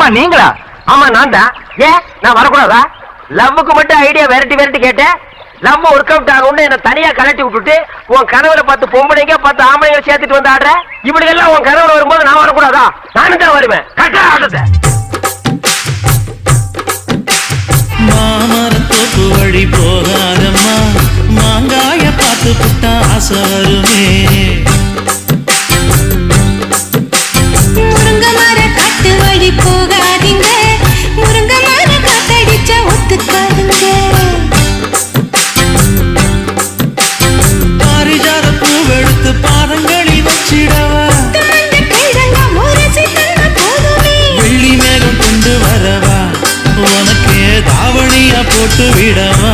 ஆமா நீங்களா? ஆமா நான் தான். ஏன் நான் வரக்கூடாதா? லவ்வுக்கு மட்டும் ஐடியா வெரைட்டி கேட்டேன். லவ் ஒர்க் அவுட் ஆகும்னு என்ன தனியா கலட்டி விட்டுட்டு உன் கனவுல 10 பொம்பளைங்க 10 ஆம்பளைங்க சேர்த்துட்டு வந்து ஆடுற. இப்படி எல்லாம் உன் கனவுல வரும்போது நான் வரக்கூடாதா? நானும் தான் வருவேன். கரெக்டா ஆடுறத மாமரத்தோப்பு வழி போகாதம்மா, மாங்காய பார்த்து புட்டா ஆசை வருமே. முருங்க மர காட்டு வழி போகாதீங்க, முருங்க மர காத்தடிச்ச ஒத்துக்காதுங்க. பாரிஜாத பூவெடுத்து பாதங்களில் வச்சிடவா, வெள்ளி மேகம் கொண்டு வரவா, உனக்கே தாவணியா போட்டு விடவா.